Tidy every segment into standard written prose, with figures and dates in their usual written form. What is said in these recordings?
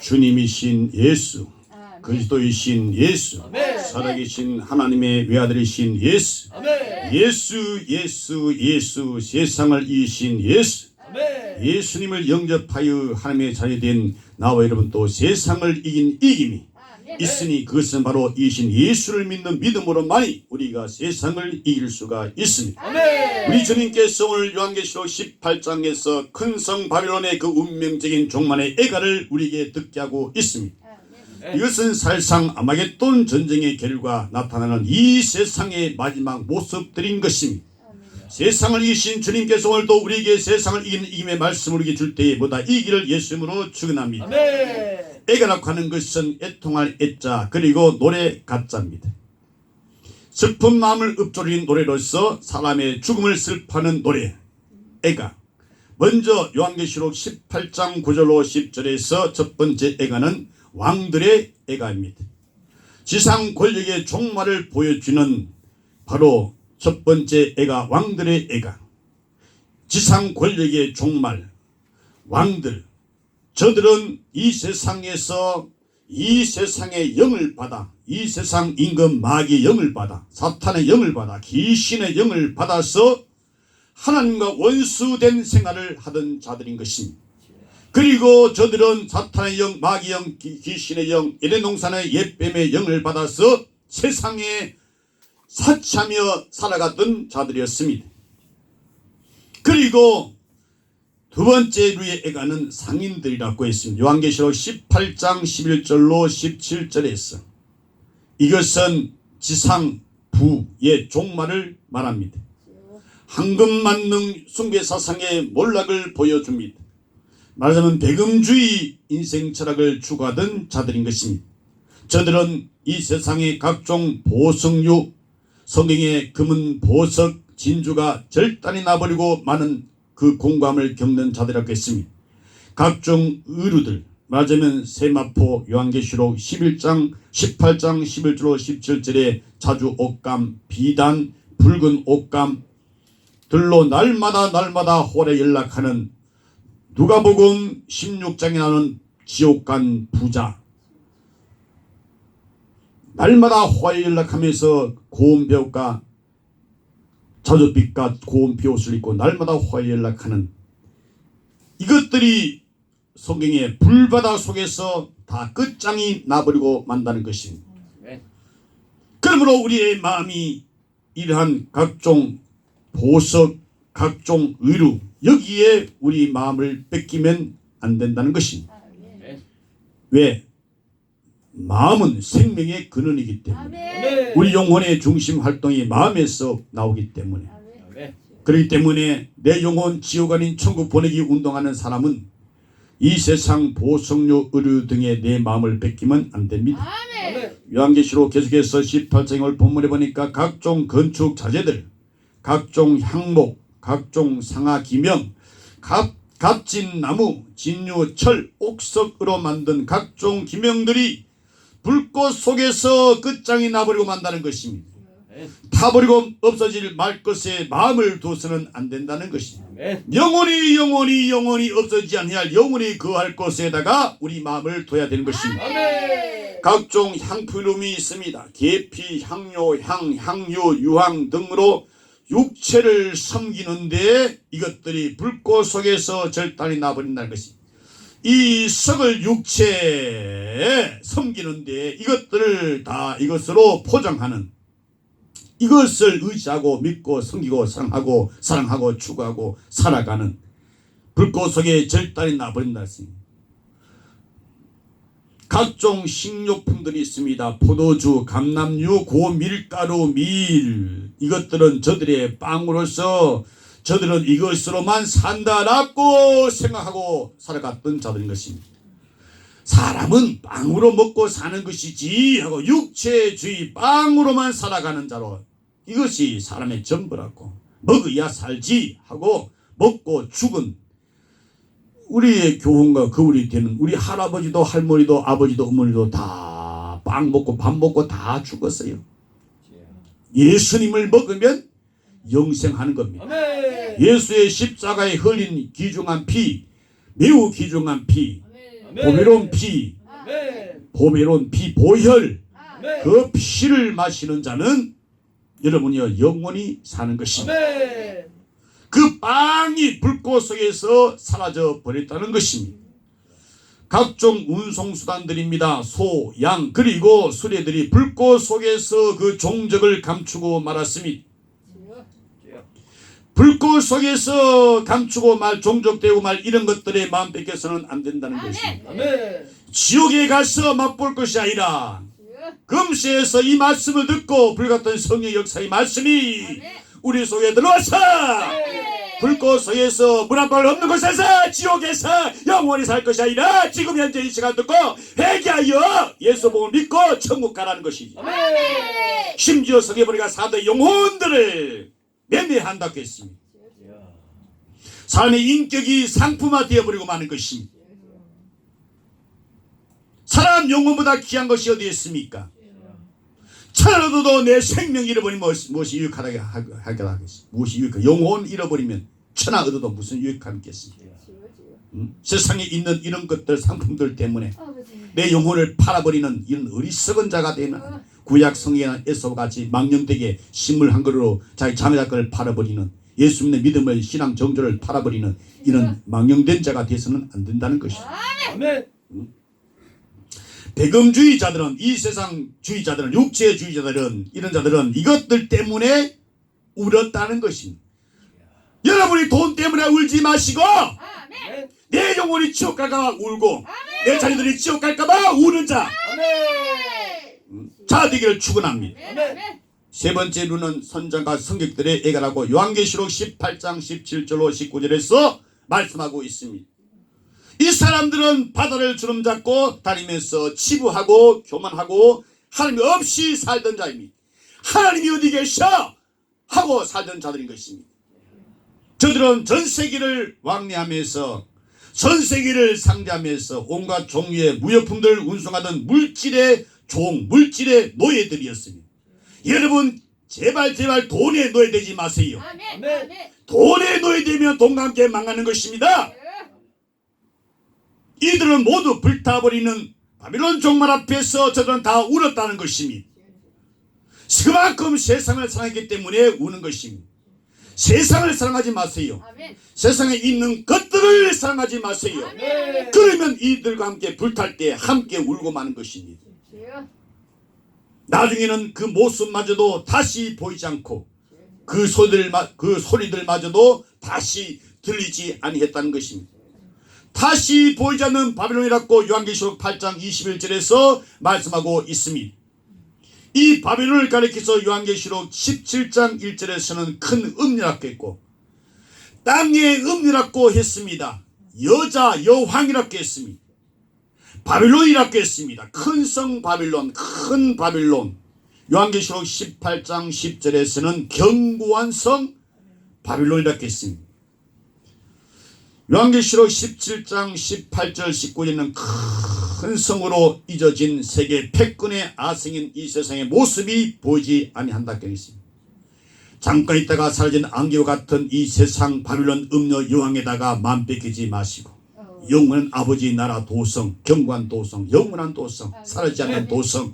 주님이신 예수, 그리스도이신 예수, 살아계신 하나님의 외아들이신 예수, 예수 세상을 이기신 예수, 예수님을 영접하여 하나님의 자녀된 나와 여러분 또 세상을 이긴 이김이 있으니 그것은 바로 이신 예수를 믿는 믿음으로만이 우리가 세상을 이길 수가 있습니다. 우리 주님께서 오늘 요한계시록 18장에서 큰 성 바빌론의 그 운명적인 종말의 애가를 우리에게 듣게 하고 있습니다. 이것은 사실상 아마겟돈 전쟁의 결과 나타나는 이 세상의 마지막 모습들인 것입니다. 세상을 이기신 주님께서 오늘도 우리에게 세상을 이기는 이김의 말씀을 우리에게 줄 때에 보다 이기를 예수님으로 축원합니다. 애가라고 하는 것은 애통할 애자 그리고 노래 가짜입니다. 슬픈 마음을 읊조리는 노래로서 사람의 죽음을 슬퍼하는 노래 애가. 먼저 요한계시록 18장 9절로 10절에서 첫 번째 애가는 왕들의 애가입니다. 지상 권력의 종말을 보여주는 바로 첫 번째 애가 왕들의 애가. 지상 권력의 종말 왕들, 저들은 이 세상에서 이 세상의 영을 받아, 이 세상 임금 마귀의 영을 받아, 사탄의 영을 받아, 귀신의 영을 받아서 하나님과 원수된 생활을 하던 자들인 것입니다. 그리고 저들은 사탄의 영, 마귀의 영, 귀신의 영, 에덴동산의 옛뱀의 영을 받아서 세상에 사치하며 살아갔던 자들이었습니다. 그리고 두 번째 류의 애가는 상인들이라고 했습니다. 요한계시록 18장 11절로 17절에서 이것은 지상 부의 종말을 말합니다. 황금만능 숭배사상의 몰락을 보여줍니다. 말하자면 배금주의 인생 철학을 추구하던 자들인 것입니다. 저들은 이 세상의 각종 보석류, 성경의 금은 보석, 진주가 절단이 나버리고 많은 그 공감을 겪는 자들이라고 했습니다. 각종 의류들, 말하자면 세마포, 요한계시록 18장 11절로 17절에 자주 옷감, 비단, 붉은 옷감 들로 날마다 홀에 연락하는 누가복음 16장에 나오는 지옥간 부자, 날마다 호에 연락하면서 고운 배옷과 자줏빛과 고운 비옷을 입고 날마다 호에 연락하는 이것들이 성경의 불바다 속에서 다 끝장이 나버리고 만다는 것입니다. 그러므로 우리의 마음이 이러한 각종 보석, 각종 의류 여기에 우리 마음을 뺏기면 안 된다는 것입니다. 왜? 마음은 생명의 근원이기 때문에 우리 영혼의 중심 활동이 마음에서 나오기 때문에 그렇기 때문에 내 영혼 지옥 아닌 천국 보내기 운동하는 사람은 이 세상 보석류 의류 등에 내 마음을 뺏기면 안 됩니다. 요한계시록 계속해서 18장을 본문에 보니까 각종 건축 자재들, 각종 향목, 각종 상아 기명, 값진 나무, 진유, 철, 옥석으로 만든 각종 기명들이 불꽃 속에서 끝장이 나버리고 만다는 것입니다. 타버리고 없어질 말 것에 마음을 둬서는 안 된다는 것입니다. 영원히 없어지지 아니할 영원히 거할 것에다가 우리 마음을 둬야 되는 것입니다. 각종 향품이 있습니다. 계피, 향료, 향유, 유황 등으로 육체를 섬기는데 이것들이 불꽃 속에서 절단이 나버린다는 것입니다. 이 썩을 육체에 섬기는데 이것들을 다 이것으로 포장하는, 이것을 의지하고 믿고 섬기고 사랑하고 추구하고 살아가는 불꽃 속에 절단이 나버린다 했습니다. 각종 식료품들이 있습니다. 포도주, 감람유, 고밀가루, 밀, 이것들은 저들의 빵으로서 저들은 이것으로만 산다라고 생각하고 살아갔던 자들인 것입니다. 사람은 빵으로 먹고 사는 것이지 하고 육체주의 빵으로만 살아가는 자로 이것이 사람의 전부라고, 먹어야 살지 하고 먹고 죽은 우리의 교훈과 거울이 되는 우리 할아버지도 할머니도 아버지도 어머니도 다 빵 먹고 밥 먹고 다 죽었어요. 예수님을 먹으면 영생하는 겁니다. 예수의 십자가에 흘린 귀중한 피, 매우 귀중한 피, 보배로운 피, 보배로운 피, 보혈, 그 피를 마시는 자는 여러분이요 영원히 사는 것입니다. 그 빵이 불꽃 속에서 사라져 버렸다는 것입니다. 각종 운송수단들입니다. 소, 양, 그리고 수레들이 불꽃 속에서 그 종적을 감추고 말았습니다. 불꽃 속에서 감추고 말, 종족되고 말, 이런 것들에 마음 뺏겨서는 안 된다는 것입니다. 지옥에 가서 맛볼 것이 아니라 금세에서 이 말씀을 듣고 불같은 성령의 역사의 말씀이 우리 속에 들어와서 불꽃 속에서 물 한 방울 없는 곳에서 지옥에서 영원히 살 것이 아니라 지금 현재 이 시간 듣고 회개하여 예수 복음을 믿고 천국 가라는 것이지. 심지어 성에 보니까 사도의 영혼들을 매매한다고 했습니다. 삶의 인격이 상품화 되어버리고 마는 것입니다. 사람 영혼보다 귀한 것이 어디 있습니까? 천하도 내 생명 잃어버리면 무엇이 유익하게 하겠습니까? 무엇이 유익하? 영혼 잃어버리면 천하 얻어도 무슨 유익하겠습니까? 세상에 있는 이런 것들 상품들 때문에 내 영혼을 팔아버리는 이런 어리석은 자가 되는 구약 성경이나 에서와 같이 망령되게 식물 한 그릇으로 자기 자매작을 팔아버리는 예수 믿는 믿음을 신앙 정조를 팔아버리는 이런 망령된 자가 되어서는 안 된다는 것입니다. 배금주의자들은 이 세상 주의자들은 육체주의자들은 이런 자들은 이것들 때문에 울었다는 것입니다. 여러분이 돈 때문에 울지 마시고 내 영혼이 지옥 갈까봐 울고 내 자녀들이 지옥 갈까봐 우는 자 되기를 축원합니다. 세 번째로는 선장과 성객들의 애가라고 요한계시록 18장 17절로 19절에서 말씀하고 있습니다. 이 사람들은 바다를 주름잡고 다니면서 치부하고 교만하고 하나님 없이 살던 자입니다. 하나님이 어디 계셔? 하고 살던 자들인 것입니다. 저들은 전 세계를 왕래하면서 전 세계를 상대하면서 온갖 종류의 무역품들을 운송하던 물질의 종, 물질의 노예들이었습니다. 여러분 제발 돈에 노예되지 마세요. 돈에 노예되면 돈과 함께 망하는 것입니다. 이들은 모두 불타버리는 바빌론 종말 앞에서 저들은 다 울었다는 것입니다. 그만큼 세상을 사랑했기 때문에 우는 것입니다. 세상을 사랑하지 마세요. 세상에 있는 것들을 사랑하지 마세요. 그러면 이들과 함께 불탈 때 함께 울고 마는 것입니다. 나중에는 그 모습마저도 다시 보이지 않고 그 소리들마저도 다시 들리지 아니했다는 것입니다. 다시 보이지 않는 바빌론이라고 요한계시록 8장 21절에서 말씀하고 있습니다. 이 바빌론을 가리켜서 요한계시록 17장 1절에서는 큰 음녀라고 했고 땅의 음녀라고 했습니다. 여자 여왕이라고 했습니다. 바빌론이라고 했습니다. 큰 성 바빌론, 큰 바빌론. 요한계시록 18장 10절에서는 견고한 성 바빌론이라고 했습니다. 요한계시록 17장 18절 19절에는 큰 성으로 잊어진 세계 패권의 아성인 이 세상의 모습이 보이지 아니한다고 했습니다. 잠깐 있다가 사라진 안개와 같은 이 세상 바빌론 음녀 여왕에다가 맘 뺏기지 마시고 영원한 아버지 나라 도성, 견고한 도성, 영원한 도성, 사라지지 않는 도성,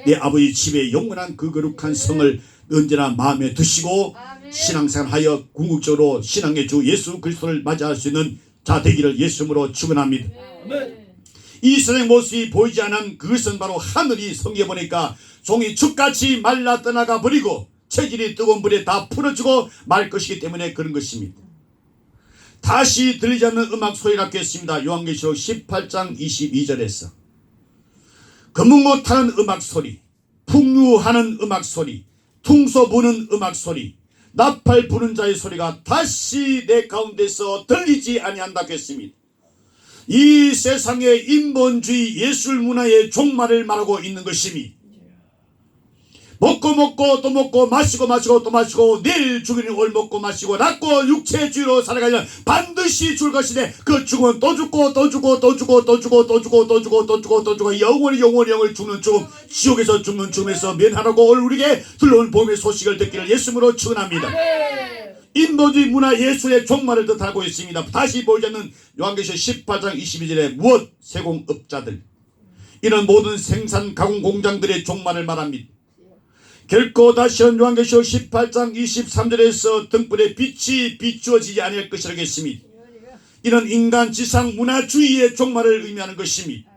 내 아버지 집에 영원한 그 거룩한 성을 언제나 마음에 두시고 신앙생활하여 궁극적으로 신앙의 주 예수 그리스도를 맞이할 수 있는 자 되기를 예수님으로 축원합니다. 이 세상의 모습이 보이지 않은 그것은 바로 하늘이 성경에 보니까 종이 죽같이 말라 떠나가 버리고 체질이 뜨거운 불에 다 풀어지고 말 것이기 때문에 그런 것입니다. 다시 들리지 않는 음악 소리라고 했습니다. 요한계시록 18장 22절에서 검은고 타는 음악 소리, 풍류하는 음악 소리, 퉁소 부는 음악 소리, 나팔 부는 자의 소리가 다시 내 가운데서 들리지 아니한다고 했습니다. 이 세상의 인본주의 예술 문화의 종말을 말하고 있는 것입니다. 먹고 또 먹고 마시고 또 마시고 내일 죽으니 오늘 먹고 마시고 낳고 육체주의로 살아가려면 반드시 죽을 것이네. 그 죽으면 또 죽고 영원히 죽는 죽음, 지옥에서 죽는 죽음에서 면하라고 오늘 우리에게 들려온 복음의 소식을 듣기를 예수님으로 축원합니다. 인도주의 문화 예술의 종말을 뜻하고 있습니다. 다시 보자는 요한계시록 18장 22절에 무엇 세공업자들, 이런 모든 생산 가공 공장들의 종말을 말합니다. 결코 다시는 요한계시록 18장 23절에서 등불에 빛이 비추어지지 아니할 것이라고 했습니다. 이런 인간 지상 문화주의의 종말을 의미하는 것입니다.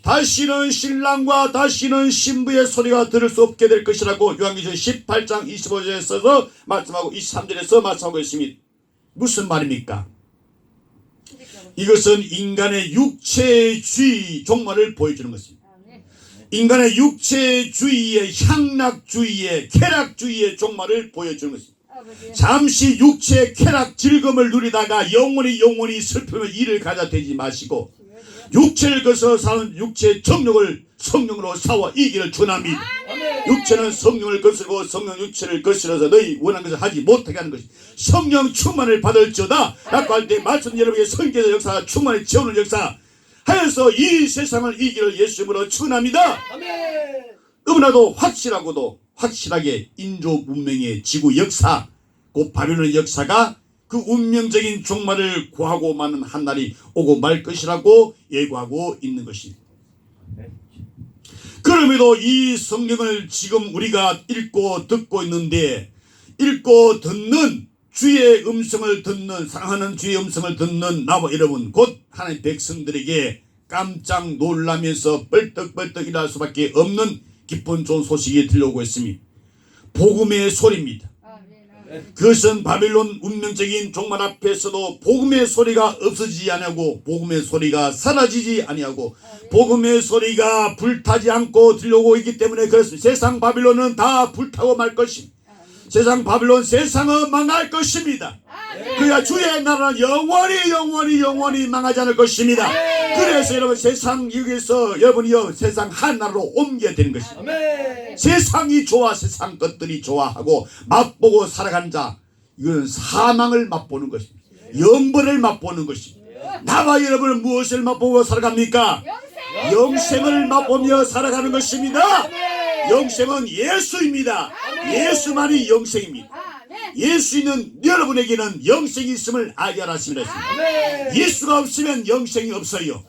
다시는 신랑과 다시는 신부의 소리가 들을 수 없게 될 것이라고 요한계시록 18장 25절에서 말씀하고 23절에서 말씀하고 있습니다. 무슨 말입니까? 이것은 인간의 육체주의 종말을 보여주는 것입니다. 인간의 육체주의의 향락주의의 쾌락주의의 종말을 보여주는 것입니다. 잠시 육체의 쾌락 즐거움을 누리다가 영원히 슬픔의 일을 가져 되지 마시고 육체를 거서 사는 육체의 정욕을 성령으로 싸워 이기를 전합니다. 육체는 성령을 거스르고 성령 육체를 거스려서 너희 원하는 것을 하지 못하게 하는 것이 성령 충만을 받을지어다 라고 할 때 말씀 여러분에게 성계의 역사 충만히 채우는 역사 하여서 이 세상을 이기를 예수님으로 축원합니다. 너무나도 확실하게 인조 문명의 지구 역사 곧 바벨론의 역사가 그 운명적인 종말을 구하고 마는 한 날이 오고 말 것이라고 예고하고 있는 것입니다. 그럼에도 이 성경을 지금 우리가 읽고 듣고 있는데 읽고 듣는 주의 음성을 듣는 사랑하는 주의 음성을 듣는 나와 여러분 곧 하나님의 백성들에게 깜짝 놀라면서 벌떡벌떡 일어날 수밖에 없는 기쁜 좋은 소식이 들려오고 있습니다. 복음의 소리입니다. 그것은 바벨론 운명적인 종말 앞에서도 복음의 소리가 없어지지 아니하고 복음의 소리가 사라지지 아니하고 복음의 소리가 불타지 않고 들려오고 있기 때문에 그렇습니다. 세상 바벨론은 다 불타고 말 것입니다. 세상 바벨론 세상은 망할 것입니다. 그야 주의 나라는 영원히 망하지 않을 것입니다. 그래서 여러분 세상 여기서 여러분이요 세상 한 나라로 옮겨야 되는 것입니다. 세상이 좋아 세상 것들이 좋아하고 맛보고 살아간 자 이건 사망을 맛보는 것입니다. 영벌을 맛보는 것입니다. 나와 여러분은 무엇을 맛보고 살아갑니까? 영생을 맛보며 살아가는 것입니다. 영생은 예수입니다. 예수만이 영생입니다. 예수 있는 여러분에게는 영생이 있음을 알게 하십니다. 예수가 없으면 영생이 없어요.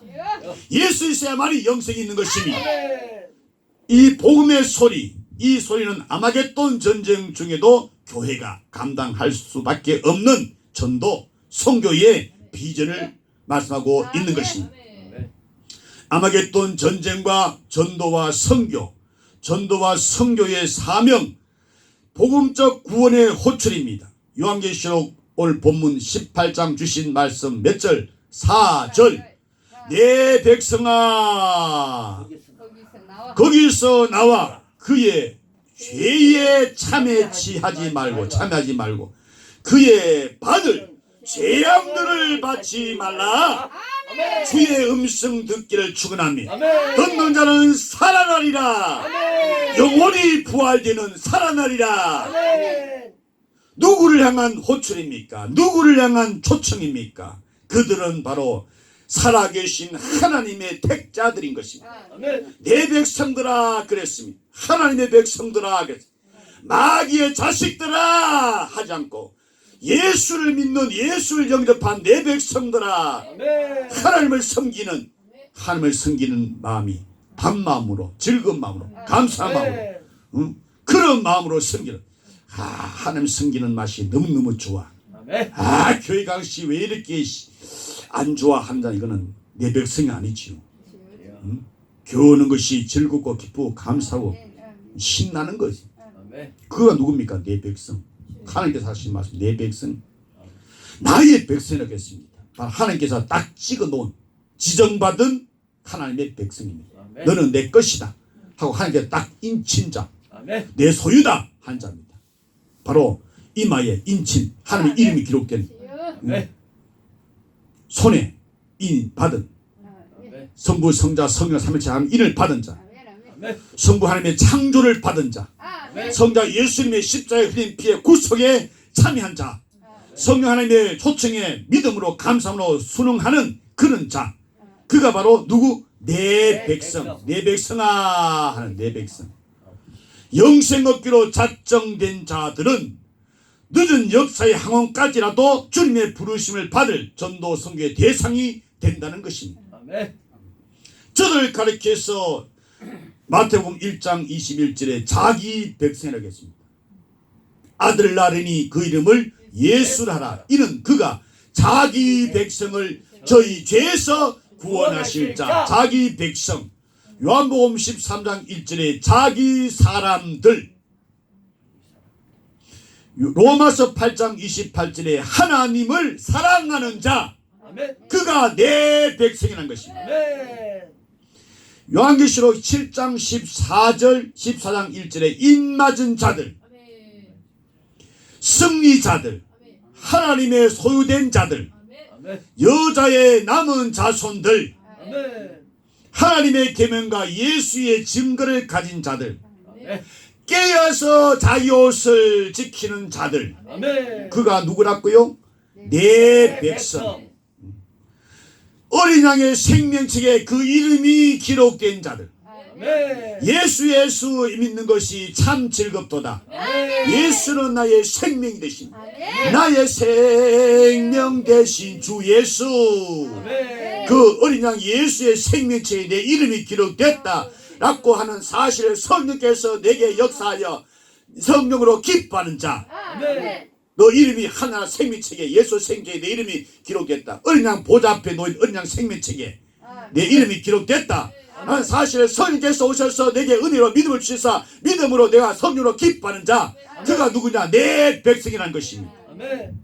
예수 있어야만이 영생이 있는 것입니다. 이 복음의 소리, 이 소리는 아마겟돈 전쟁 중에도 교회가 감당할 수밖에 없는 전도, 선교의 비전을 말씀하고 있는 것입니다. 아마겟돈 전쟁과 전도와 선교, 전도와 선교의 사명, 복음적 구원의 호출입니다. 요한계시록 오늘 본문 18장 주신 말씀 몇 절? 4절. 내 백성아 거기서 나와 그의 죄에 참여하지 말고 그의 받을 재앙들을 받지 말라. 주의 음성 듣기를 축원합니다. 듣는 자는 살아나리라. 영원히 부활되는 살아나리라. 누구를 향한 호출입니까? 누구를 향한 초청입니까? 그들은 바로 살아계신 하나님의 택자들인 것입니다. 내 백성들아 그랬습니다. 하나님의 백성들아 그랬습니다. 마귀의 자식들아 하지 않고 예수를 믿는 예수를 영접한 내 백성들아 하나님을 섬기는 마음이 반마음으로 즐거운 마음으로 감사한 마음으로 그런 마음으로 섬기는 하나님 섬기는 맛이 너무너무 좋아. 교회 강씨 왜 이렇게 안 좋아한다. 이거는 내 백성이 아니지요. 교우는 것이 즐겁고 기쁘고 감사하고 신나는 거지. 그가 누굽니까? 내 백성. 하나님께서 하신 말씀 내 백성 나의 백성이라고 했습니다. 하나님께서 딱 찍어놓은 지정받은 하나님의 백성입니다. 너는 내 것이다 하고 하나님께서 딱 인친 자 내 소유다 한 자입니다. 바로 이마에 인친 하나님의 이름이 기록된 손에 인 받은 성부 성자 성령 삼위일체 하나님 인을 받은 자 성부 하나님의 창조를 받은 자 성자 예수님의 십자가에 흘린 피의 구속에 참여한 자 성령 하나님의 초청에 믿음으로 감사함으로 순응하는 그런 자 그가 바로 누구? 내 백성 내 백성아 하는 내 백성 영생 얻기로 작정된 자들은 늦은 역사의 항원까지라도 주님의 부르심을 받을 전도 선교의 대상이 된다는 것입니다. 아멘. 저를 가리켜서 마태복음 1장 21절에 자기 백성이라고 했습니다. 아들 낳으니 그 이름을 예수라 하라. 이는 그가 자기 백성을 저희 죄에서 구원하실 자. 자기 백성. 요한복음 13장 1절에 자기 사람들. 로마서 8장 28절에 하나님을 사랑하는 자. 아멘. 그가 내 백성이라는 것입니다. 아멘. 요한계시록 7장 14장 1절에 입맞은 자들, 승리자들, 하나님의 소유된 자들, 아멘. 여자의 남은 자손들, 아멘. 하나님의 계명과 예수의 증거를 가진 자들, 아멘. 깨어서 자기 옷을 지키는 자들. 아멘. 그가 누구라고요? 내 백성. 어린 양의 생명책에 그 이름이 기록된 자들. 아멘. 예수 믿는 것이 참 즐겁도다. 예수는 나의 생명이 되신, 나의 생명 되신 주 예수. 아멘. 그 어린 양 예수의 생명책에 내 이름이 기록됐다 라고 하는 사실을 성령께서 내게 역사하여 성령으로 기뻐하는 자. 아멘. 너 이름이 하나 생명책에, 예수 생명책에 내 이름이 기록됐다. 어린 양 보좌 앞에 놓인 어린 양 생명책에 내 이름이 기록됐다 하는 사실을 성령께서 오셔서 내게 은혜로 믿음을 주시사 믿음으로 내가 성령으로 기뻐하는 자. 그가 누구냐? 내 백성이라는 것입니다. 아멘.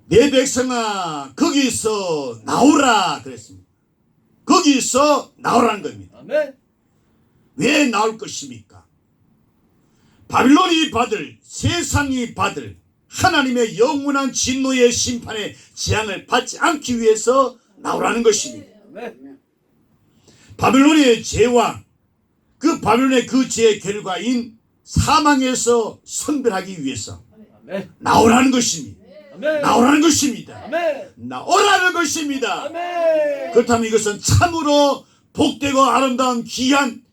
내 백성아 거기서 나오라 그랬습니다. 거기서 나오라는 겁니다. 아멘. 왜 나올 것입니까? 바빌론이 받을, 세상이 받을 하나님의 영원한 진노의 심판의 재앙을 받지 않기 위해서 나오라는 것입니다. 아멘. 바빌론의 죄와 그 바빌론의 그 죄의 결과인 사망에서 선별하기 위해서 아멘. 나오라는 것입니다. 아멘. 나오라는 것입니다. 아멘. 나오라는 것입니다. 아멘. 그렇다면 이것은 참으로 복되고 아름다운 귀한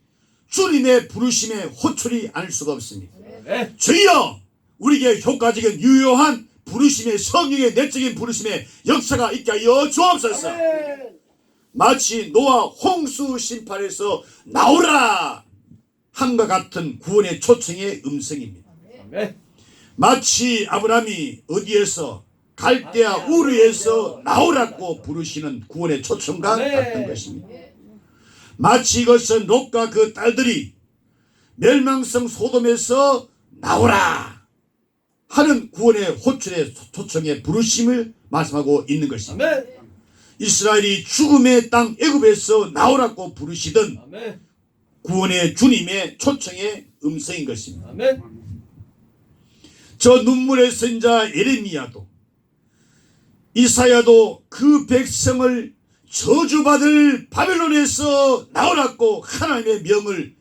주님의 부르심의 호출이 아닐 수가 없습니다. 아멘. 주여 우리에게 효과적인 유효한 부르심의 성령의 내적인 부르심의 역사가 있게 하여 주옵소서. 아멘. 마치 노아 홍수 심판에서 나오라 함과 같은 구원의 초청의 음성입니다. 아멘. 마치 아브라함이 어디에서 갈대아 우르에서 나오라고 부르시는 구원의 초청과 같은 것입니다. 마치 이것은 롯과 그 딸들이 멸망성 소돔에서 나오라 하는 구원의 호출의 초청의 부르심을 말씀하고 있는 것입니다. 아멘. 이스라엘이 죽음의 땅 애굽에서 나오라고 부르시던 아멘. 구원의 주님의 초청의 음성인 것입니다. 아멘. 저 눈물의 선자 예레미야도 이사야도 그 백성을 저주받을 바벨론에서 나오라고 하나님의 명을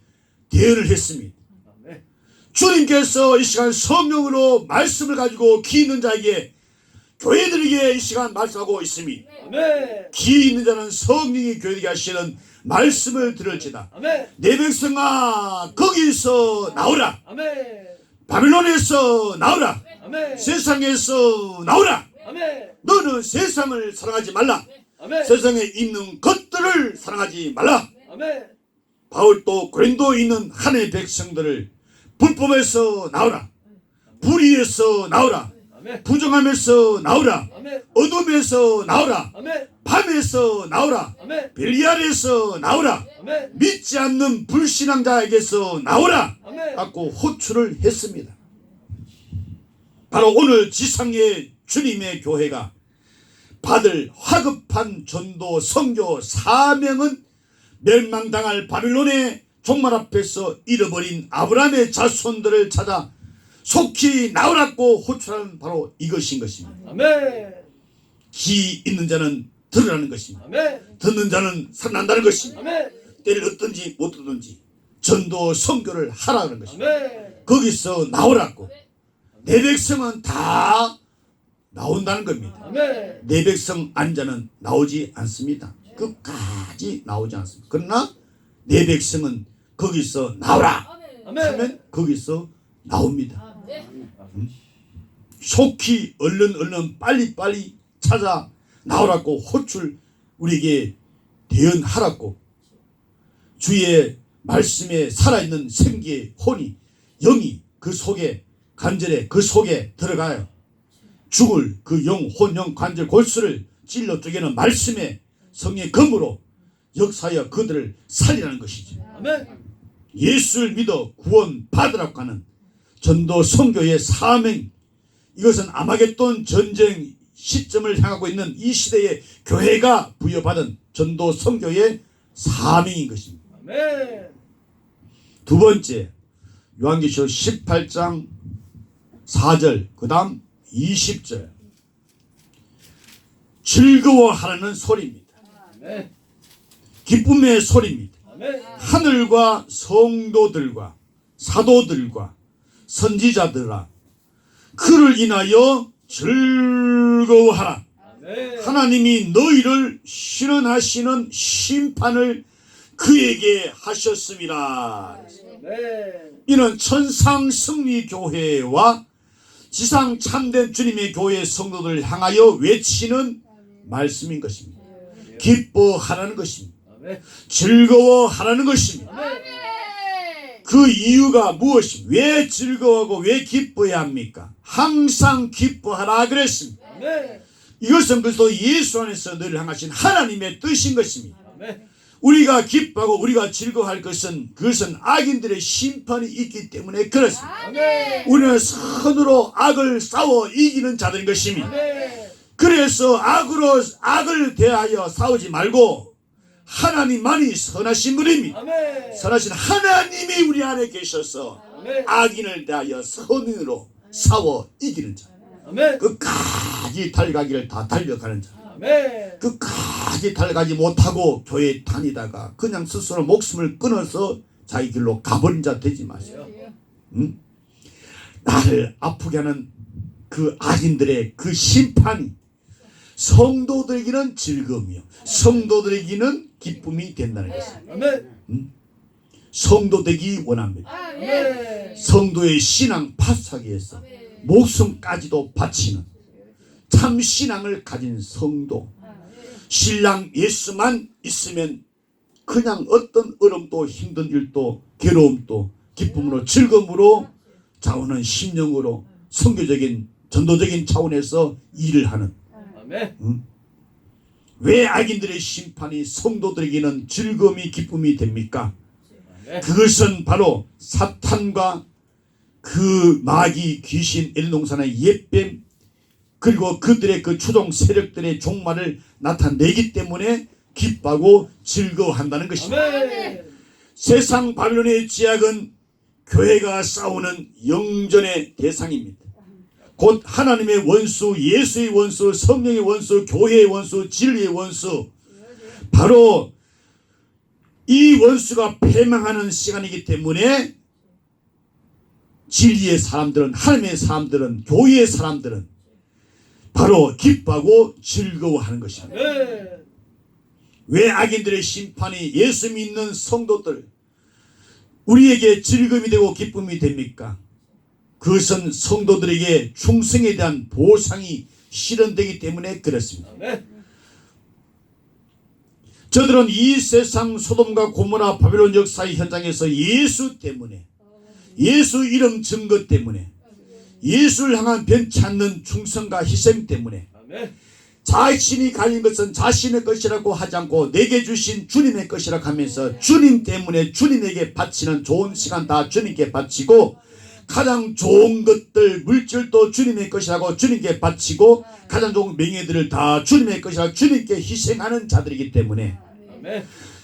대언을 했습니다. 아멘. 주님께서 이 시간 성령으로 말씀을 가지고 귀 있는 자에게 교회들에게 이 시간 말씀하고 있습니다. 아멘. 귀 있는 자는 성령이 교회에게 하시는 말씀을 들을지다. 아멘. 내 백성아 거기서 나오라. 아멘. 바빌론에서 나오라. 아멘. 세상에서 나오라. 아멘. 너는 세상을 사랑하지 말라. 아멘. 세상에 있는 것들을 사랑하지 말라. 아멘. 바울도 고린도에 있는 하나님의 백성들을 불법에서 나오라. 불의에서 나오라. 아멘. 부정함에서 나오라. 아멘. 어둠에서 나오라. 아멘. 밤에서 나오라. 아멘. 벨리알에서 나오라. 아멘. 믿지 않는 불신앙자에게서 나오라. 아멘. 갖고 호출을 했습니다. 바로 오늘 지상의 주님의 교회가 받을 화급한 전도 선교 사명은 멸망당할 바빌론의 종말 앞에서 잃어버린 아브라함의 자손들을 찾아 속히 나오라고 호출하는 바로 이것인 것입니다. 아멘. 귀 있는 자는 들으라는 것입니다. 아멘. 듣는 자는 살아난다는 것입니다. 아멘. 때를 얻든지 못 얻든지 전도 선교를 하라는 것입니다. 아멘. 거기서 나오라고. 내 백성은 다 나온다는 겁니다. 아멘. 내 백성 안자는 나오지 않습니다. 끝까지 나오지 않습니다. 그러나 내 백성은 거기서 나오라 아멘. 하면 거기서 나옵니다. 속히 얼른 빨리 찾아 나오라고 호출 우리에게 대언하라고 주의 말씀에 살아있는 생기의 혼이 영이 그 속에 관절에 그 속에 들어가요. 죽을 그 영, 혼, 영, 관절, 골수를 찔러 쪼개는 말씀의 성령의 검으로 역사하여 그들을 살리라는 것이죠. 아멘. 예수를 믿어 구원 받으라고 하는 전도 선교의 사명, 이것은 아마겟돈 전쟁 시점을 향하고 있는 이 시대의 교회가 부여받은 전도 선교의 사명인 것입니다. 아멘. 두 번째, 요한계시록 18장 4절 그 다음 20절 즐거워하라는 소리입니다. 아멘. 기쁨의 소리입니다. 아멘. 하늘과 성도들과 사도들과 선지자들아 그를 인하여 즐거워하라. 아멘. 하나님이 너희를 실현하시는 심판을 그에게 하셨습니다. 아멘. 이는 천상 승리 교회와 지상 참된 주님의 교회 성도들을 향하여 외치는 말씀인 것입니다. 기뻐하라는 것입니다. 아멘. 즐거워하라는 것입니다. 아멘. 그 이유가 무엇입니까? 왜 즐거워하고 왜 기뻐해야 합니까? 항상 기뻐하라 그랬습니다. 아멘. 이것은 그리스도 예수 안에서 너희를 향하신 하나님의 뜻인 것입니다. 아멘. 우리가 기뻐하고 우리가 즐거워할 것은 그것은 악인들의 심판이 있기 때문에 그렇습니다. 아멘. 우리는 선으로 악을 싸워 이기는 자들인 것입니다. 아멘. 그래서 악을 대하여 싸우지 말고 하나님만이 선하신 분입니다. 아멘. 선하신 하나님이 우리 안에 계셔서 아멘. 악인을 대하여 선으로 싸워 이기는 자, 아멘. 끝까지 달가기를 다 달려가는 자, 아멘. 끝까지 달가지 못하고 교회 다니다가 그냥 스스로 목숨을 끊어서 자기 길로 가버린 자 되지 마세요. 응? 나를 아프게 하는 그 악인들의 그 심판이 성도들에게는 즐거움이요 성도들에게는 기쁨이 된다는 것입니다. 아멘. 성도 되기 원합니다. 아멘. 성도의 신앙 파삭에 위해서 목숨까지도 바치는 참 신앙을 가진 성도, 신랑 예수만 있으면 그냥 어떤 어려움도 힘든 일도 괴로움도 기쁨으로 즐거움으로 자원은 심령으로 선교적인 전도적인 차원에서 일을 하는, 아멘. 왜 악인들의 심판이 성도들에게는 즐거움이 기쁨이 됩니까? 그것은 바로 사탄과 그 마귀 귀신 엘동산의 옛뱀 그리고 그들의 그 추종 세력들의 종말을 나타내기 때문에 기뻐하고 즐거워한다는 것입니다. 아멘. 세상 바빌론의 지약은 교회가 싸우는 영전의 대상입니다. 곧 하나님의 원수, 예수의 원수, 성령의 원수, 교회의 원수, 진리의 원수, 바로 이 원수가 패망하는 시간이기 때문에 진리의 사람들은, 하나님의 사람들은, 교회의 사람들은 바로 기뻐하고 즐거워하는 것입니다. 아멘. 왜 악인들의 심판이 예수 믿는 성도들 우리에게 즐거움이 되고 기쁨이 됩니까? 그것은 성도들에게 충성에 대한 보상이 실현되기 때문에 그렇습니다. 아멘. 저들은 이 세상 소돔과 고모라 바벨론 역사의 현장에서 예수 때문에, 예수 이름 증거 때문에, 예수를 향한 변치 않는 충성과 희생 때문에 아멘. 자신이 가진 것은 자신의 것이라고 하지 않고 내게 주신 주님의 것이라고 하면서 주님 때문에 주님에게 바치는 좋은 시간 다 주님께 바치고 가장 좋은 것들 물질도 주님의 것이라고 주님께 바치고 가장 좋은 명예들을 다 주님의 것이라고 주님께 희생하는 자들이기 때문에 아멘.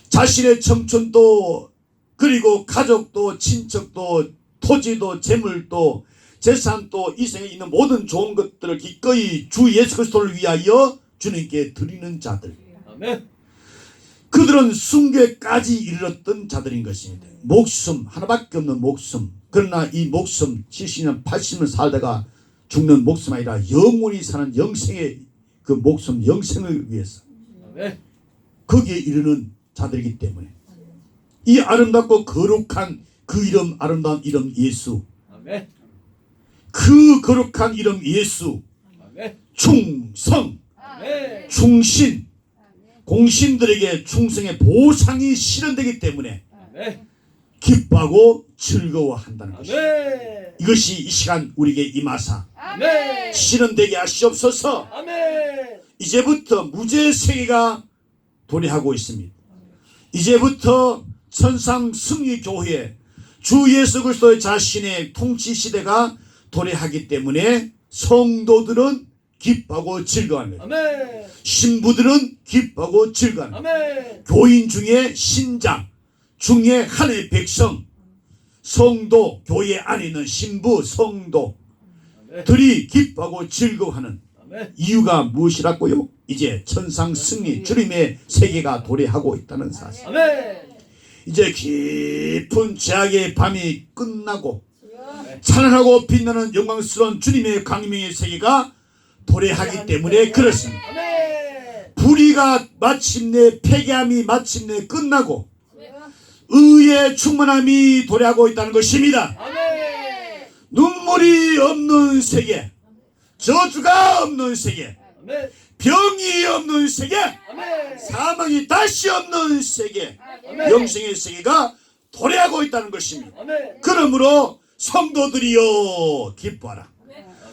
자신의 청춘도 그리고 가족도 친척도 토지도 재물도 재산도 이 생에 있는 모든 좋은 것들을 기꺼이 주 예수 그리스도를 위하여 주님께 드리는 자들, 아멘. 그들은 순교까지 이르렀던 자들인 것입니다. 목숨 하나밖에 없는 목숨, 그러나 이 목숨 70년 80년 살다가 죽는 목숨 아니라 영원히 사는 영생의 그 목숨 영생을 위해서 아멘. 거기에 이르는 자들이기 때문에 이 아름답고 거룩한 그 이름, 아름다운 이름 예수, 아멘. 그 거룩한 이름 예수, 아멘. 충성, 아멘. 충신, 공신들에게 충성의 보상이 실현되기 때문에 아멘. 기뻐하고 즐거워한다는 것입니다. 아멘. 이것이 이 시간 우리에게 임하사 아멘. 실현되게 하시옵소서. 아멘. 이제부터 무죄 세계가 도래하고 있습니다. 이제부터 천상 승리 교회 주 예수 그리스도의 자신의 통치 시대가 도래하기 때문에 성도들은 기뻐하고 즐거워합니다. 아멘. 신부들은 기뻐하고 즐거워합니다. 아멘. 교인 중에 신장, 중에 하나의 백성, 성도, 교회 안에 있는 신부, 성도들이 기뻐하고 즐거워하는 아멘. 이유가 무엇이라고요? 이제 천상 승리 주님의 세계가 도래하고 있다는 사실. 아멘. 이제 깊은 죄악의 밤이 끝나고 찬란하고 빛나는 영광스러운 주님의 광명의 세계가 도래하기 때문에 그렇습니다. 아멘. 불의가 마침내 폐기함이 마침내 끝나고 의의 충만함이 도래하고 있다는 것입니다. 아멘. 눈물이 없는 세계, 저주가 없는 세계, 아멘. 병이 없는 세계, 아멘. 사망이 다시 없는 세계, 아멘. 영생의 세계가 도래하고 있다는 것입니다. 아멘. 그러므로 성도들이여 기뻐하라,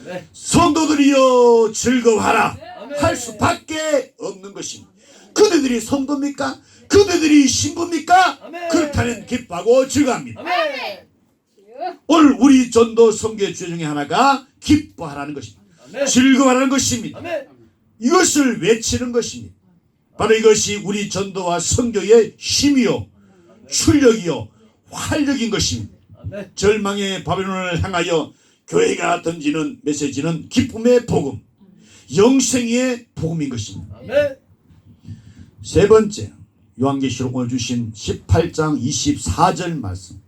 아멘. 성도들이여 즐거워하라 아멘. 할 수밖에 없는 것입니다. 그대들이 성도입니까? 그대들이 신부입니까? 아멘. 그렇다면 기뻐하고 즐거워합니다. 아멘. 오늘 우리 전도 선교의 주제 중에 하나가 기뻐하라는 것입니다. 아멘. 즐거워하라는 것입니다. 아멘. 이것을 외치는 것입니다. 바로 이것이 우리 전도와 선교의 힘이요 출력이요 활력인 것입니다. 아멘. 절망의 바벨론을 향하여 교회가 던지는 메시지는 기쁨의 복음, 영생의 복음인 것입니다. 아멘. 세 번째, 요한계시록 오늘 주신 18장 24절 말씀,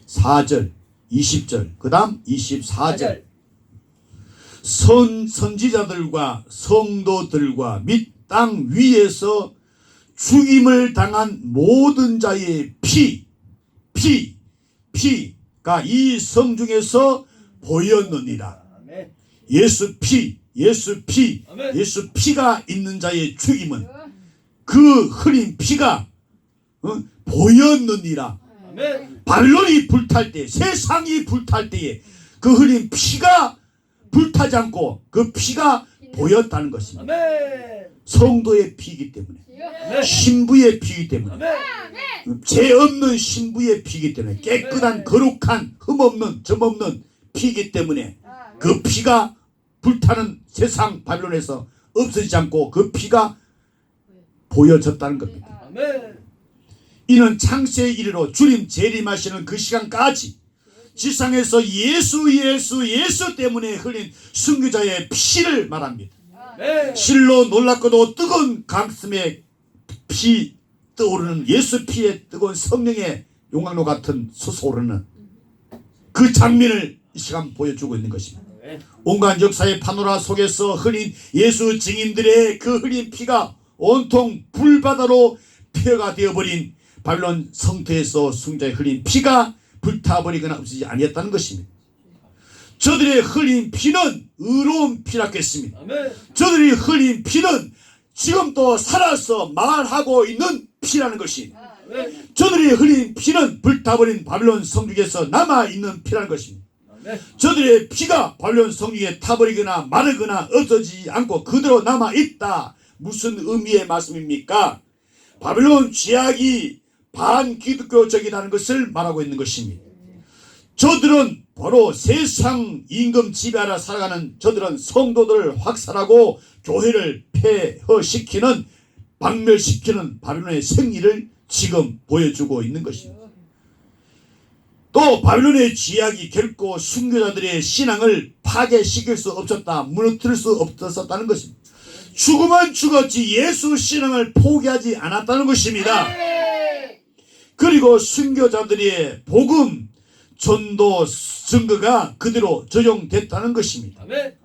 4절, 20절, 그 다음 24절. 선지자들과 성도들과 및 땅 위에서 죽임을 당한 모든 자의 피가 이 성중에서 보였느니라. 아멘. 예수 아멘. 피가 있는 자의 죽임은 그 흘린 피가 보였느니라. 아멘. 바벨론이 불탈 때, 세상이 불탈 때에 그 흘린 피가 불타지 않고 그 피가 보였다는 것입니다. 아멘. 성도의 피이기 때문에, 아멘. 신부의 피이기 때문에, 아멘. 죄 없는 신부의 피이기 때문에, 깨끗한 거룩한 흠없는 점없는 피이기 때문에 그 피가 불타는 세상 바벨론에서 없어지지 않고 그 피가 보여졌다는 겁니다. 아멘. 이는 창세에 이르러 주님 재림하시는 그 시간까지 지상에서 예수 때문에 흘린 순교자의 피를 말합니다. 아멘. 실로 놀랍고도 뜨거운 가슴에 피 떠오르는 예수 피에 뜨거운 성령의 용광로 같은 솟아오르는 그 장면을 이 시간 보여주고 있는 것입니다. 아멘. 온갖 역사의 파노라 속에서 흘린 예수 증인들의 그 흘린 피가 온통 불바다로 폐허가 되어버린 바벨론 성터에서 순자의 흘린 피가 불타버리거나 없어지지 아니었다는 것입니다. 저들의 흘린 피는 의로운 피라겠습니다. 아멘. 저들이 흘린 피는 지금도 살아서 말하고 있는 피라는 것입니다. 아멘. 저들이 흘린 피는 불타버린 바벨론 성중에서 남아있는 피라는 것입니다. 아멘. 저들의 피가 바벨론 성중에 타버리거나 마르거나 없어지지 않고 그대로 남아있다. 무슨 의미의 말씀입니까? 바벨론 죄악이 반기독교적이라는 것을 말하고 있는 것입니다. 저들은 바로 세상 임금 지배하라 살아가는 저들은 성도들을 확살하고 교회를 폐허시키는 박멸시키는 바벨론의 생리를 지금 보여주고 있는 것입니다. 또 바벨론의 죄악이 결코 순교자들의 신앙을 파괴시킬 수 없었다. 무너뜨릴 수 없었다는 것입니다. 죽으면 죽었지 예수 신앙을 포기하지 않았다는 것입니다. 그리고 순교자들의 복음 전도 증거가 그대로 적용됐다는 것입니다. 아멘.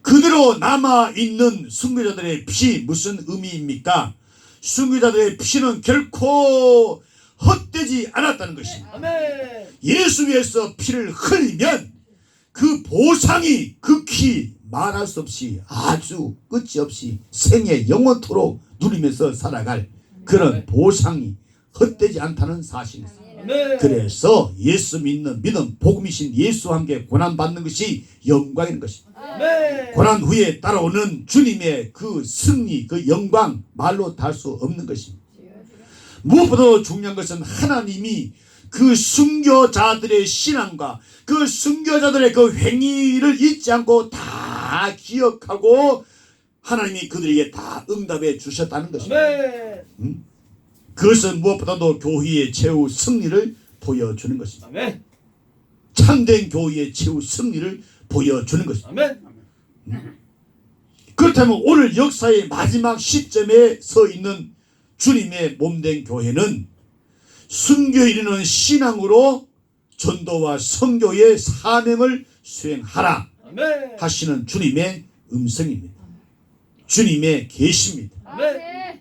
그대로 남아있는 순교자들의 피 무슨 의미입니까? 순교자들의 피는 결코 헛되지 않았다는 것입니다. 아멘. 예수 위해서 피를 흘리면 그 보상이 극히 말할 수 없이 아주 끝이 없이 생애 영원토록 누리면서 살아갈 그런 보상이 헛되지 않다는 사실입니다. 아멘. 그래서 예수 믿는 믿음 복음이신 예수와 함께 고난받는 것이 영광인 것입니다. 아멘. 고난 후에 따라오는 주님의 그 승리, 그 영광 말로 다 할 수 없는 것입니다. 무엇보다 중요한 것은 하나님이 그 순교자들의 신앙과 그 순교자들의 그 행위를 잊지 않고 다 기억하고 하나님이 그들에게 다 응답해 주셨다는 것입니다. 아멘. 그것은 무엇보다도 교회의 최후 승리를 보여주는 것입니다. 아멘. 참된 교회의 최후 승리를 보여주는 것입니다. 아멘. 그렇다면 오늘 역사의 마지막 시점에 서 있는 주님의 몸된 교회는 순교에 이르는 신앙으로 전도와 선교의 사명을 수행하라 아멘. 하시는 주님의 음성입니다. 주님의 계시입니다. 아멘.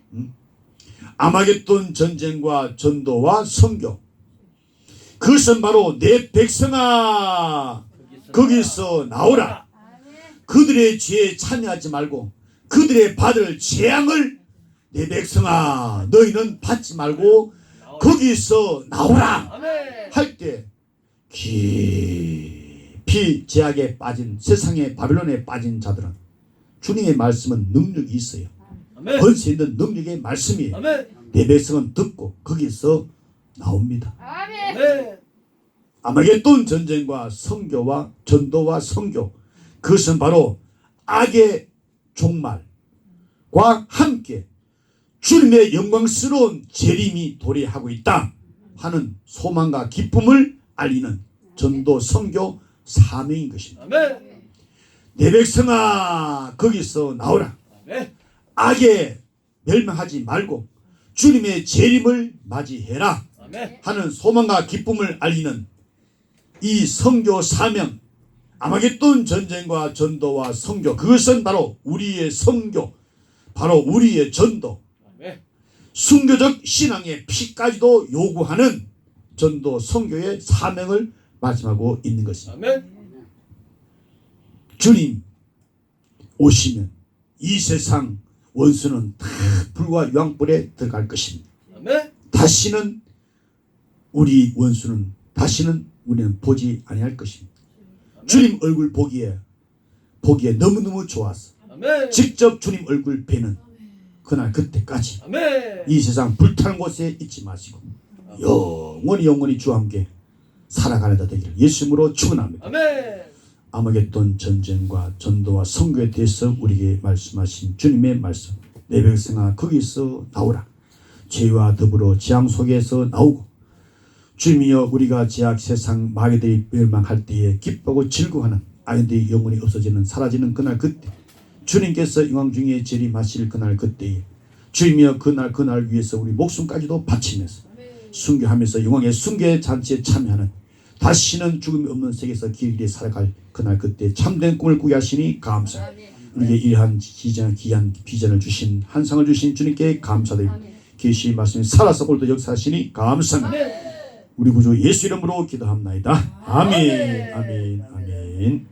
아마겟돈 전쟁과 전도와 선교, 그것은 바로 내 백성아 거기서 나오라. 그들의 죄에 참여하지 말고 그들의 받을 재앙을 내 백성아 너희는 받지 말고 거기서 나오라 아멘. 할 때 깊이 제약에 빠진 세상의 바빌론에 빠진 자들은 주님의 말씀은 능력이 있어요. 아멘. 권세 있는 능력의 말씀이에요. 아멘. 내 백성은 듣고 거기서 나옵니다. 아멘. 아마겟돈 전쟁과 선교와 전도와 선교, 그것은 바로 악의 종말과 함께 주님의 영광스러운 재림이 도래하고 있다 하는 소망과 기쁨을 알리는 전도 선교 사명인 것입니다. 아멘. 내 백성아 거기서 나오라. 아멘. 악에 멸망하지 말고 주님의 재림을 맞이해라 아멘. 하는 소망과 기쁨을 알리는 이 선교 사명, 아마겟돈 전쟁과 전도와 선교, 그것은 바로 우리의 선교, 바로 우리의 전도, 아멘. 순교적 신앙의 피까지도 요구하는 전도 선교의 사명을 말씀하고 있는 것입니다. 아멘. 주님 오시면 이 세상 원수는 다 불과 유황불에 들어갈 것입니다. 아멘. 다시는 우리 원수는 다시는 우리는 보지 아니할 것입니다. 주님 얼굴 보기에 너무너무 좋았어. 아멘. 직접 주님 얼굴 뵈는 그날 그때까지 아멘. 이 세상 불타는 곳에 있지 마시고 영원히 주와 함께 살아가는 자 되기를 예수님으로 축원합니다. 아멘. 아마겟돈 전쟁과 전도와 선교에 대해서 우리에게 말씀하신 주님의 말씀, 내 백성아 거기서 나오라. 죄와 더불어 재앙 속에서 나오고 주님이여 우리가 제약 세상 마귀들이 멸망할 때에 기뻐하고 즐거워하는 아이들이 영원히 없어지는 사라지는 그날 그때 주님께서 영광 중에 재림하실 그날 그때에 주님이여 그날 위해서 우리 목숨까지도 바치면서 순교하면서 영광의 순교의 잔치에 참여하는 다시는 죽음이 없는 세계에서 길게 살아갈 그날 그때 참된 꿈을 꾸게 하시니 감사합니다. 우리에게 이러한 귀한 비전을 주신 한상을 주신 주님께 감사드립니다. 계시 말씀이 살아서 오늘도 역사하시니 감사합니다. 우리 구주 예수 이름으로 기도합나이다. 아멘. 아멘. 아멘.